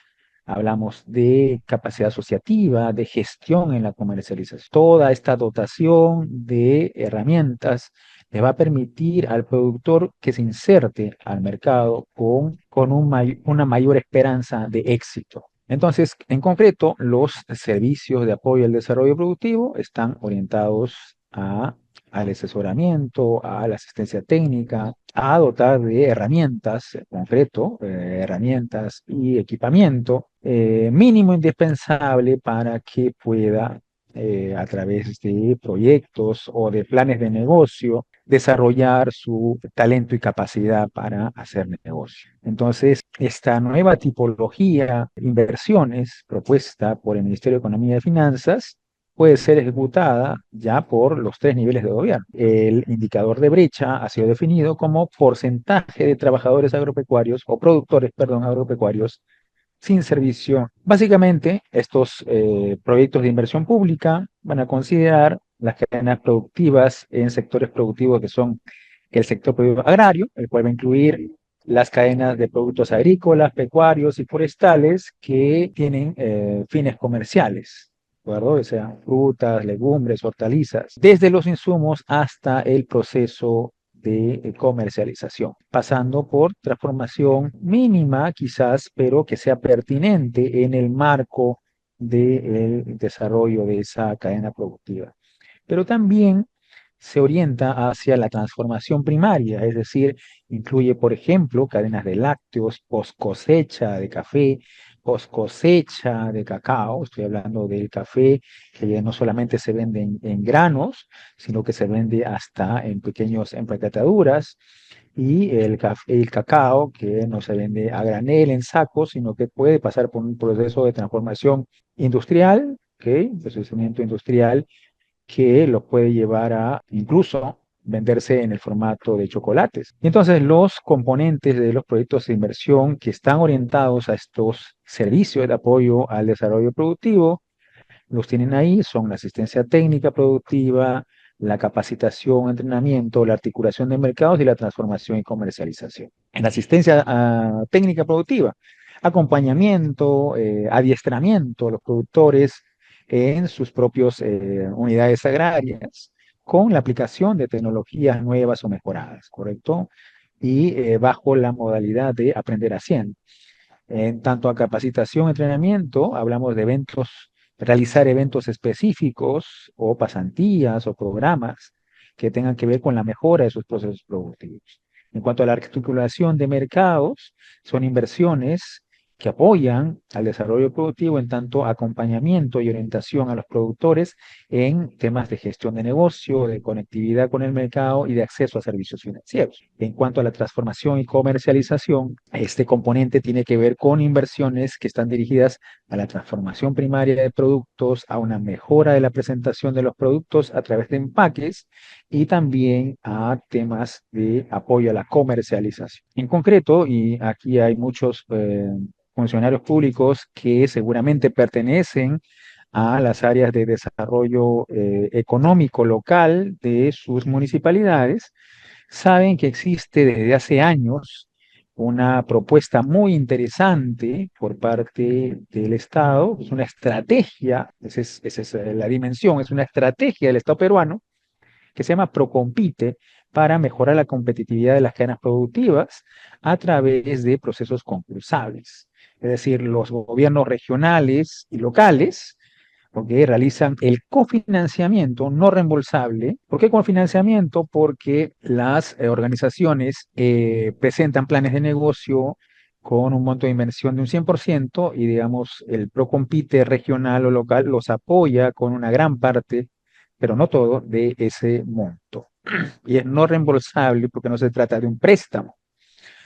hablamos de capacidad asociativa, de gestión en la comercialización. Toda esta dotación de herramientas le va a permitir al productor que se inserte al mercado con una mayor esperanza de éxito. Entonces, en concreto, los servicios de apoyo al desarrollo productivo están orientados al asesoramiento, a la asistencia técnica, a dotar de herramientas, en concreto, herramientas y equipamiento mínimo indispensable para que pueda, a través de proyectos o de planes de negocio, desarrollar su talento y capacidad para hacer negocio. Entonces, esta nueva tipología de inversiones propuesta por el Ministerio de Economía y Finanzas puede ser ejecutada ya por los tres niveles de gobierno. El indicador de brecha ha sido definido como porcentaje de trabajadores agropecuarios o productores, perdón, agropecuarios sin servicio. Básicamente, estos proyectos de inversión pública van a considerar las cadenas productivas en sectores productivos que son el sector productivo agrario, el cual va a incluir las cadenas de productos agrícolas, pecuarios y forestales que tienen fines comerciales, ¿de acuerdo? O sea, frutas, legumbres, hortalizas, desde los insumos hasta el proceso de comercialización, pasando por transformación mínima quizás, pero que sea pertinente en el marco del desarrollo de esa cadena productiva. Pero también se orienta hacia la transformación primaria, es decir, incluye, por ejemplo, cadenas de lácteos, post cosecha de café, post cosecha de cacao. Estoy hablando del café que ya no solamente se vende en granos, sino que se vende hasta en pequeños empaquetaduras. Y el cacao que no se vende a granel en sacos, sino que puede pasar por un proceso de transformación industrial, ¿ok? Procesamiento industrial que los puede llevar a incluso venderse en el formato de chocolates. Y entonces los componentes de los proyectos de inversión que están orientados a estos servicios de apoyo al desarrollo productivo los tienen ahí, son la asistencia técnica productiva, la capacitación, entrenamiento, la articulación de mercados y la transformación y comercialización. En la asistencia técnica productiva, acompañamiento, adiestramiento a los productores en sus propias unidades agrarias con la aplicación de tecnologías nuevas o mejoradas, ¿correcto? Y bajo la modalidad de aprender haciendo. En tanto a capacitación, entrenamiento, hablamos de eventos, realizar eventos específicos o pasantías o programas que tengan que ver con la mejora de sus procesos productivos. En cuanto a la articulación de mercados, son inversiones que apoyan al desarrollo productivo en tanto acompañamiento y orientación a los productores en temas de gestión de negocio, de conectividad con el mercado y de acceso a servicios financieros. En cuanto a la transformación y comercialización, este componente tiene que ver con inversiones que están dirigidas a la transformación primaria de productos, a una mejora de la presentación de los productos a través de empaques y también a temas de apoyo a la comercialización. En concreto, y aquí hay muchos funcionarios públicos que seguramente pertenecen a las áreas de desarrollo económico local de sus municipalidades, saben que existe desde hace años una propuesta muy interesante por parte del Estado, es una estrategia, esa es la dimensión, es una estrategia del Estado peruano que se llama Procompite para mejorar la competitividad de las cadenas productivas a través de procesos concursables. Es decir, los gobiernos regionales y locales porque realizan el cofinanciamiento no reembolsable. ¿Por qué cofinanciamiento? Porque las organizaciones presentan planes de negocio con un monto de inversión de un 100% y digamos el Procompite regional o local los apoya con una gran parte, pero no todo, de ese monto. Y es no reembolsable porque no se trata de un préstamo,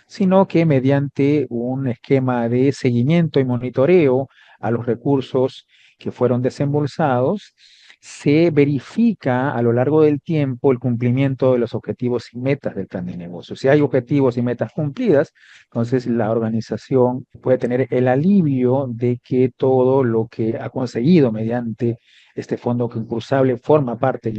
sino que mediante un esquema de seguimiento y monitoreo a los recursos que fueron desembolsados, se verifica a lo largo del tiempo el cumplimiento de los objetivos y metas del plan de negocio. Si hay objetivos y metas cumplidas, entonces la organización puede tener el alivio de que todo lo que ha conseguido mediante este fondo concursable formará parte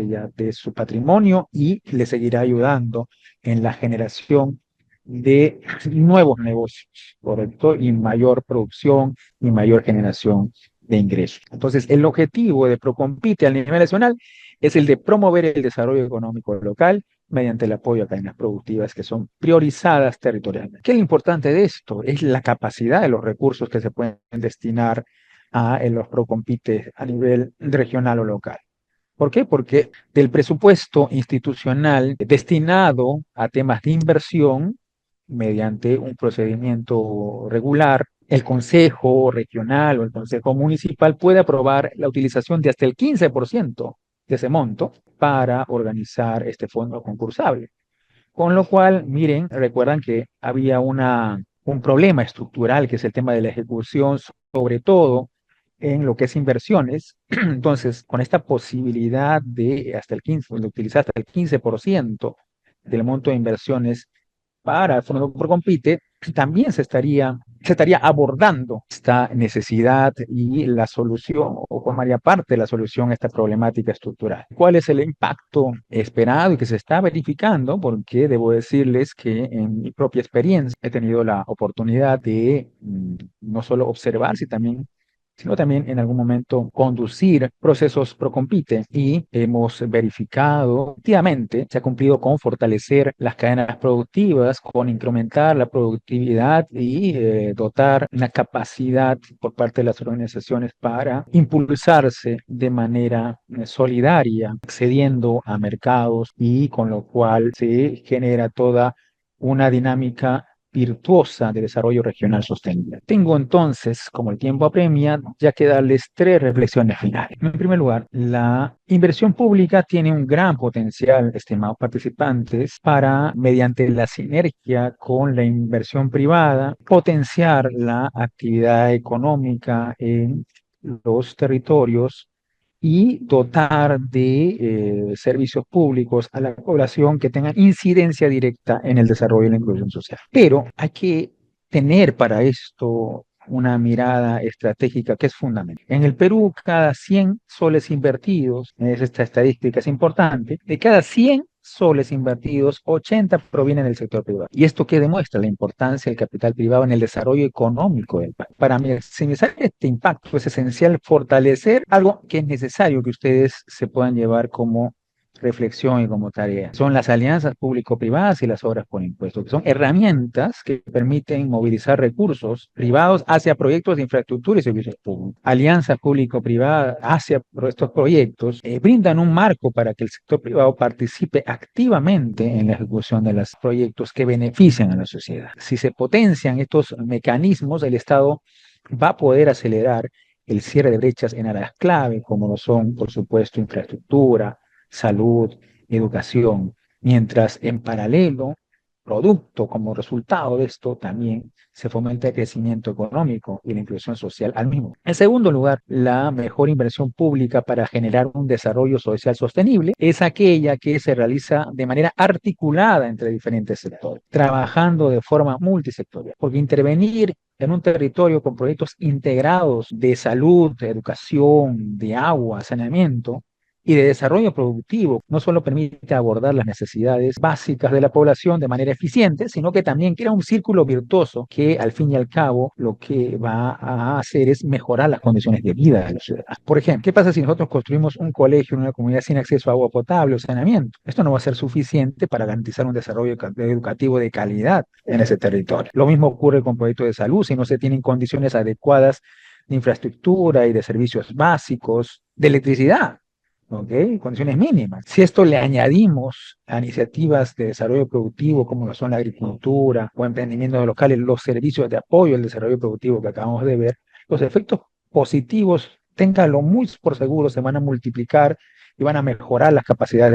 ya de su patrimonio y le seguirá ayudando en la generación de nuevos negocios, ¿correcto? Y mayor producción y mayor generación de ingresos. Entonces, el objetivo de Procompite a nivel nacional es el de promover el desarrollo económico local mediante el apoyo a cadenas productivas que son priorizadas territorialmente. ¿Qué es lo importante de esto? Es la capacidad de los recursos que se pueden destinar a los Procompites a nivel regional o local. ¿Por qué? Porque del presupuesto institucional destinado a temas de inversión mediante un procedimiento regular, el Consejo Regional o el Consejo Municipal puede aprobar la utilización de hasta el 15% de ese monto para organizar este fondo concursable. Con lo cual, miren, recuerdan que había un problema estructural, que es el tema de la ejecución, sobre todo en lo que es inversiones. Entonces, con esta posibilidad de hasta el 15, de utilizar hasta el 15% del monto de inversiones para el Fondo por Compite, también se estaría abordando esta necesidad y la solución, o formaría parte de la solución a esta problemática estructural. ¿Cuál es el impacto esperado y que se está verificando? Porque debo decirles que en mi propia experiencia he tenido la oportunidad de no solo observar, sino también en algún momento conducir procesos Procompite y hemos verificado efectivamente se ha cumplido con fortalecer las cadenas productivas, con incrementar la productividad y dotar una capacidad por parte de las organizaciones para impulsarse de manera solidaria, accediendo a mercados y con lo cual se genera toda una dinámica virtuosa de desarrollo regional sostenible. Tengo entonces, como el tiempo apremia, ya que darles tres reflexiones finales. En primer lugar, la inversión pública tiene un gran potencial, estimados participantes, para, mediante la sinergia con la inversión privada, potenciar la actividad económica en los territorios y dotar de servicios públicos a la población que tengan incidencia directa en el desarrollo y la inclusión social. Pero hay que tener para esto una mirada estratégica que es fundamental. En el Perú, cada 100 soles invertidos, esta estadística es importante, de cada 100 soles invertidos, 80 provienen del sector privado. ¿Y esto qué demuestra? La importancia del capital privado en el desarrollo económico del país. Para maximizar este impacto es esencial fortalecer algo que es necesario que ustedes se puedan llevar como reflexión y como tarea. Son las alianzas público-privadas y las obras por impuestos, que son herramientas que permiten movilizar recursos privados hacia proyectos de infraestructura y servicios públicos. Alianzas público-privadas hacia estos proyectos brindan un marco para que el sector privado participe activamente en la ejecución de los proyectos que benefician a la sociedad. Si se potencian estos mecanismos, el Estado va a poder acelerar el cierre de brechas en áreas clave, como lo son, por supuesto, infraestructura, salud, educación, mientras en paralelo, producto como resultado de esto, también se fomenta el crecimiento económico y la inclusión social al mismo. En segundo lugar, la mejor inversión pública para generar un desarrollo social sostenible es aquella que se realiza de manera articulada entre diferentes sectores, trabajando de forma multisectorial, porque intervenir en un territorio con proyectos integrados de salud, de educación, de agua, saneamiento, y de desarrollo productivo no solo permite abordar las necesidades básicas de la población de manera eficiente, sino que también crea un círculo virtuoso que al fin y al cabo lo que va a hacer es mejorar las condiciones de vida de los ciudadanos. Por ejemplo, ¿qué pasa si nosotros construimos un colegio en una comunidad sin acceso a agua potable o saneamiento? Esto no va a ser suficiente para garantizar un desarrollo educativo de calidad en ese territorio. Lo mismo ocurre con proyectos de salud, si no se tienen condiciones adecuadas de infraestructura y de servicios básicos, de electricidad. ¿Ok? Condiciones mínimas. Si esto le añadimos a iniciativas de desarrollo productivo como lo son la agricultura o emprendimientos locales, los servicios de apoyo al desarrollo productivo que acabamos de ver, los efectos positivos, ténganlo muy por seguro, se van a multiplicar y van a mejorar las capacidades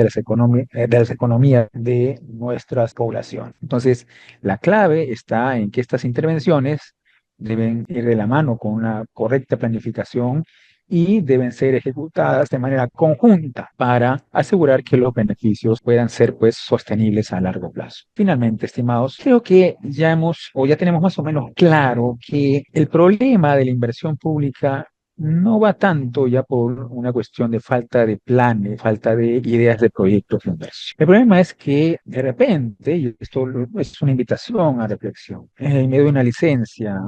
de las economías de nuestras poblaciones. Entonces, la clave está en que estas intervenciones deben ir de la mano con una correcta planificación y deben ser ejecutadas de manera conjunta para asegurar que los beneficios puedan ser pues sostenibles a largo plazo. Finalmente, estimados, creo que ya hemos o ya tenemos más o menos claro que el problema de la inversión pública no va tanto ya por una cuestión de falta de planes, falta de ideas de proyectos de inversión. El problema es que de repente, y esto es una invitación a reflexión, me doy una licencia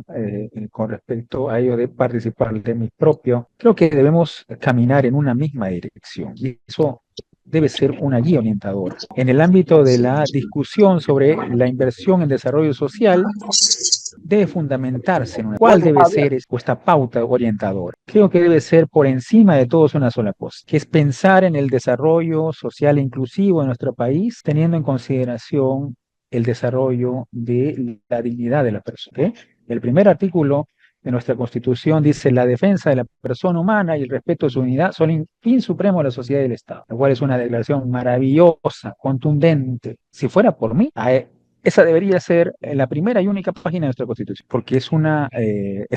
con respecto a ello de participar de mi propio, creo que debemos caminar en una misma dirección y eso debe ser una guía orientadora. En el ámbito de la discusión sobre la inversión en desarrollo social, debe fundamentarse en cuál debe ser esta pauta orientadora. Creo que debe ser por encima de todos una sola cosa, que es pensar en el desarrollo social e inclusivo de nuestro país, teniendo en consideración el desarrollo de la dignidad de la persona. ¿Okay? El primer artículo de nuestra Constitución dice la defensa de la persona humana y el respeto de su dignidad son el fin supremo de la sociedad y del Estado, lo cual es una declaración maravillosa, contundente. Si fuera por mí, esa debería ser la primera y única página de nuestra Constitución, porque es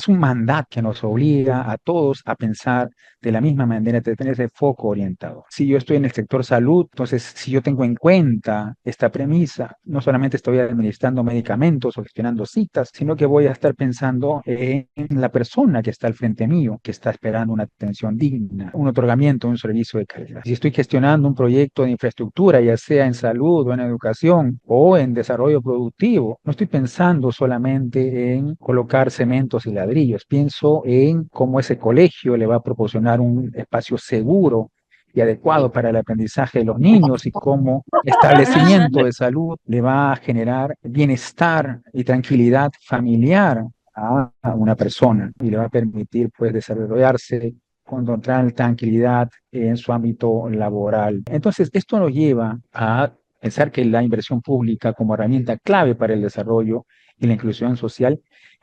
un mandato que nos obliga a todos a pensar de la misma manera, de tener ese foco orientado. Si yo estoy en el sector salud, entonces si yo tengo en cuenta esta premisa, no solamente estoy administrando medicamentos o gestionando citas, sino que voy a estar pensando en la persona que está al frente mío, que está esperando una atención digna, un otorgamiento de un servicio de calidad. Si estoy gestionando un proyecto de infraestructura, ya sea en salud o en educación o en desarrollo productivo, no estoy pensando solamente en colocar cementos y ladrillos, pienso en cómo ese colegio le va a proporcionar un espacio seguro y adecuado para el aprendizaje de los niños y cómo establecimiento de salud le va a generar bienestar y tranquilidad familiar a una persona y le va a permitir pues desarrollarse con total tranquilidad en su ámbito laboral. Entonces, esto nos lleva a pensar que la inversión pública como herramienta clave para el desarrollo y la inclusión social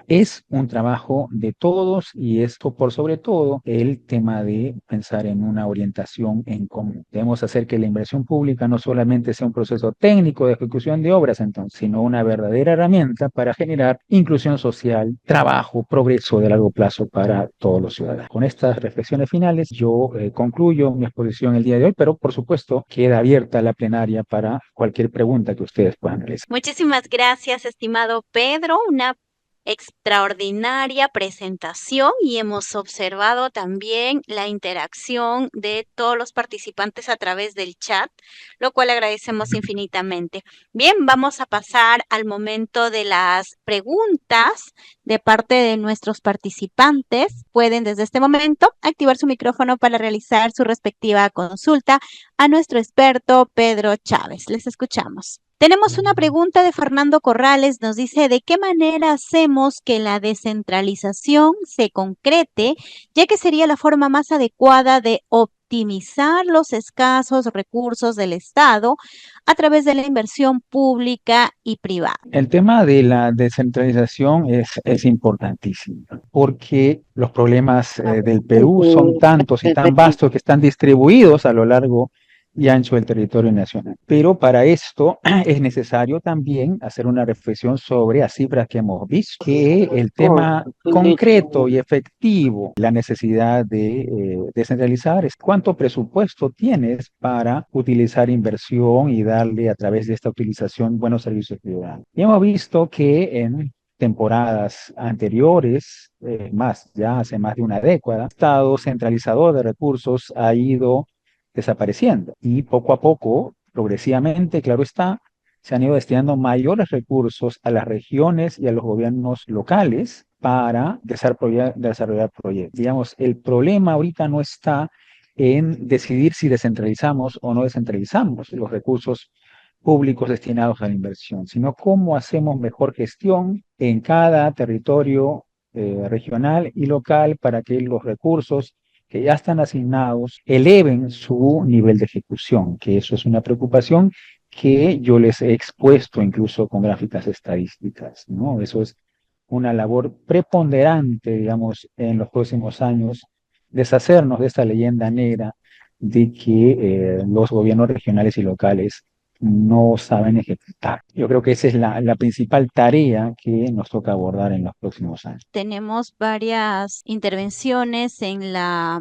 es un trabajo de todos y esto por sobre todo el tema de pensar en una orientación en común. Debemos hacer que la inversión pública no solamente sea un proceso técnico de ejecución de obras, entonces, sino una verdadera herramienta para generar inclusión social, trabajo, progreso de largo plazo para todos los ciudadanos. Con estas reflexiones finales, yo concluyo mi exposición el día de hoy, pero por supuesto queda abierta la plenaria para cualquier pregunta que ustedes puedan realizar. Muchísimas gracias, estimado Pedro. Una extraordinaria presentación y hemos observado también la interacción de todos los participantes a través del chat, lo cual agradecemos infinitamente. Bien, vamos a pasar al momento de las preguntas de parte de nuestros participantes. Pueden desde este momento activar su micrófono para realizar su respectiva consulta a nuestro experto Pedro Chávez. Les escuchamos. Tenemos una pregunta de Fernando Corrales, nos dice, ¿de qué manera hacemos que la descentralización se concrete, ya que sería la forma más adecuada de optimizar los escasos recursos del Estado a través de la inversión pública y privada? El tema de la descentralización es importantísimo porque los problemas del Perú son tantos y tan vastos que están distribuidos a lo largo y ancho del territorio nacional. Pero para esto es necesario también hacer una reflexión sobre las cifras que hemos visto, que el tema concreto y efectivo, la necesidad de descentralizar es cuánto presupuesto tienes para utilizar inversión y darle a través de esta utilización buenos servicios ciudadanos. Y hemos visto que en temporadas anteriores, ya hace más de una década, el Estado centralizador de recursos ha ido desapareciendo y poco a poco, progresivamente, claro está, se han ido destinando mayores recursos a las regiones y a los gobiernos locales para desarrollar proyectos. Digamos, el problema ahorita no está en decidir si descentralizamos o no descentralizamos los recursos públicos destinados a la inversión, sino cómo hacemos mejor gestión en cada territorio regional y local para que los recursos que ya están asignados eleven su nivel de ejecución, que eso es una preocupación que yo les he expuesto incluso con gráficas estadísticas, ¿no? Eso es una labor preponderante, digamos, en los próximos años, deshacernos de esta leyenda negra de que los gobiernos regionales y locales no saben ejecutar. Yo creo que esa es la principal tarea que nos toca abordar en los próximos años. Tenemos varias intervenciones en la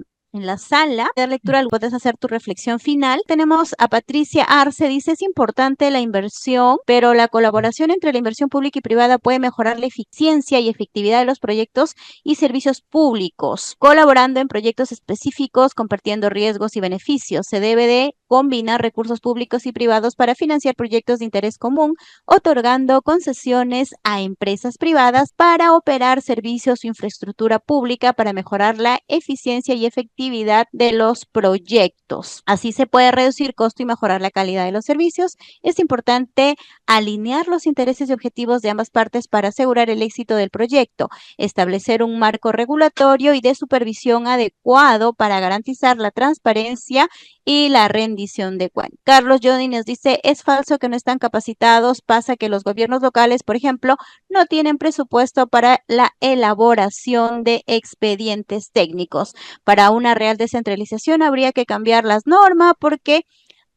sala de lectura, puedes hacer tu reflexión final. Tenemos a Patricia Arce, dice, es importante la inversión, pero la colaboración entre la inversión pública y privada puede mejorar la eficiencia y efectividad de los proyectos y servicios públicos, colaborando en proyectos específicos, compartiendo riesgos y beneficios. Se debe de combinar recursos públicos y privados para financiar proyectos de interés común, otorgando concesiones a empresas privadas para operar servicios o infraestructura pública para mejorar la eficiencia y efectividad de los proyectos. Así se puede reducir costo y mejorar la calidad de los servicios. Es importante alinear los intereses y objetivos de ambas partes para asegurar el éxito del proyecto, establecer un marco regulatorio y de supervisión adecuado para garantizar la transparencia y la rendición de cuentas. Carlos Johnny nos dice, es falso que no están capacitados, pasa que los gobiernos locales, por ejemplo, no tienen presupuesto para la elaboración de expedientes técnicos. Para una real descentralización habría que cambiar las normas porque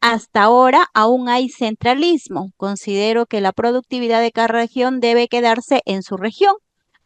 hasta ahora aún hay centralismo. Considero que la productividad de cada región debe quedarse en su región,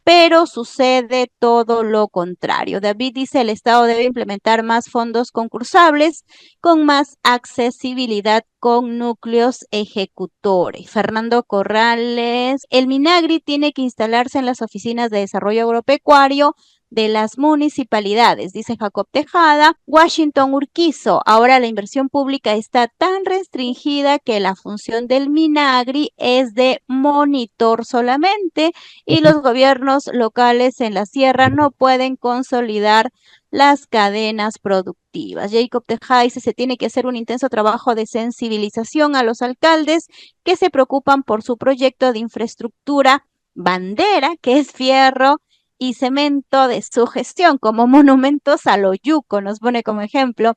pero sucede todo lo contrario. David dice, el Estado debe implementar más fondos concursables con más accesibilidad con núcleos ejecutores. Fernando Corrales, el Minagri tiene que instalarse en las oficinas de desarrollo agropecuario de las municipalidades, dice Jacob Tejada. Washington Urquizo, ahora la inversión pública está tan restringida que la función del Minagri es de monitor solamente y los gobiernos locales en la sierra no pueden consolidar las cadenas productivas. Jacob Tejada dice, se tiene que hacer un intenso trabajo de sensibilización a los alcaldes que se preocupan por su proyecto de infraestructura bandera, que es fierro y cemento de su gestión, como Monumentos a Loyuco, nos pone como ejemplo.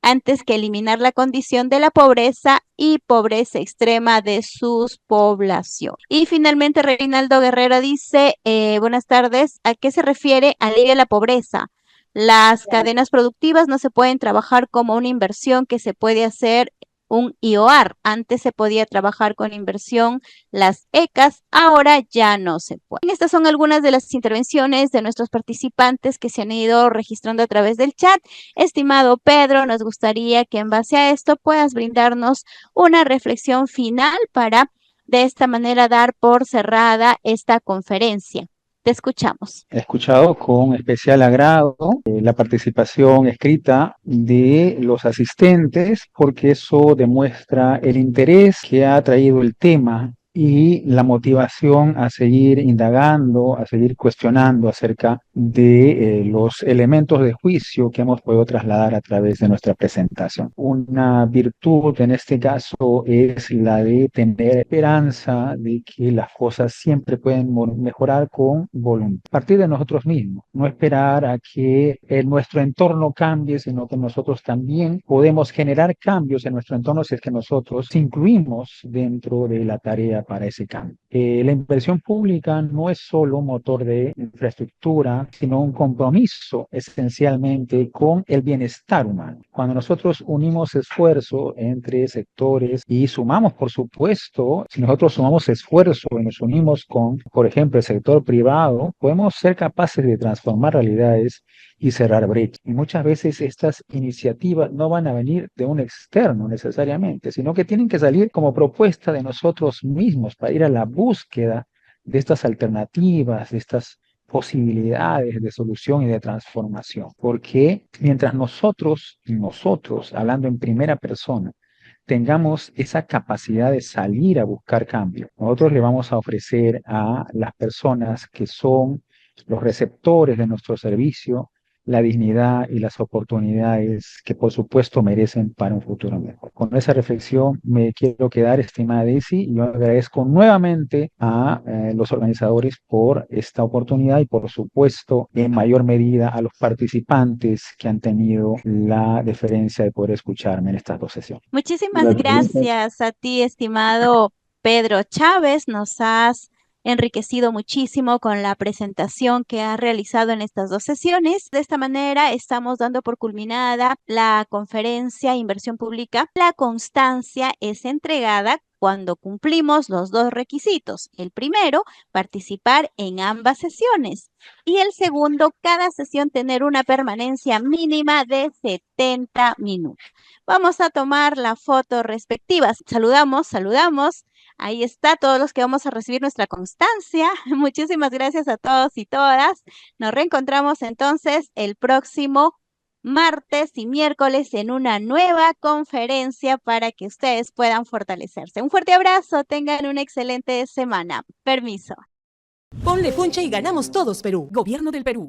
antes que eliminar la condición de la pobreza y pobreza extrema de sus población. Y finalmente Reinaldo Guerrero dice, buenas tardes, ¿a qué se refiere alivia la pobreza? Las cadenas productivas no se pueden trabajar como una inversión que se puede hacer un IOAR. Antes se podía trabajar con inversión las ECAS, ahora ya no se puede. Estas son algunas de las intervenciones de nuestros participantes que se han ido registrando a través del chat. Estimado Pedro, nos gustaría que en base a esto puedas brindarnos una reflexión final para de esta manera dar por cerrada esta conferencia. Te escuchamos. He escuchado con especial agrado la participación escrita de los asistentes porque eso demuestra el interés que ha traído el tema y la motivación a seguir indagando, a seguir cuestionando acerca de los elementos de juicio que hemos podido trasladar a través de nuestra presentación. Una virtud en este caso es la de tener esperanza de que las cosas siempre pueden mejorar con voluntad. A partir de nosotros mismos, no esperar a que nuestro entorno cambie, sino que nosotros también podemos generar cambios en nuestro entorno si es que nosotros incluimos dentro de la tarea para ese cambio. La inversión pública no es solo un motor de infraestructura, sino un compromiso esencialmente con el bienestar humano. Cuando nosotros unimos esfuerzo entre sectores y sumamos, por supuesto, si nosotros sumamos esfuerzo y nos unimos con, por ejemplo, el sector privado, podemos ser capaces de transformar realidades y cerrar brechas. Y muchas veces estas iniciativas no van a venir de un externo necesariamente, sino que tienen que salir como propuesta de nosotros mismos para ir a la búsqueda de estas alternativas, de estas posibilidades de solución y de transformación. Porque mientras nosotros, hablando en primera persona, tengamos esa capacidad de salir a buscar cambio, nosotros le vamos a ofrecer a las personas que son los receptores de nuestro servicio la dignidad y las oportunidades que por supuesto merecen para un futuro mejor. Con esa reflexión me quiero quedar, estimada Daisy, y yo agradezco nuevamente a los organizadores por esta oportunidad y por supuesto en mayor medida a los participantes que han tenido la deferencia de poder escucharme en estas dos sesiones. Muchísimas gracias a ti, estimado Pedro Chávez. Nos has enriquecido muchísimo con la presentación que has realizado en estas dos sesiones. De esta manera estamos dando por culminada la conferencia Inversión Pública. La constancia es entregada cuando cumplimos los dos requisitos. El primero, participar en ambas sesiones. Y el segundo, cada sesión tener una permanencia mínima de 70 minutos. Vamos a tomar la foto respectiva. Saludamos. Ahí está, todos los que vamos a recibir nuestra constancia. Muchísimas gracias a todos y todas. Nos reencontramos entonces el próximo martes y miércoles en una nueva conferencia para que ustedes puedan fortalecerse. Un fuerte abrazo, tengan una excelente semana. Permiso. Ponle punche y ganamos todos, Perú. Gobierno del Perú.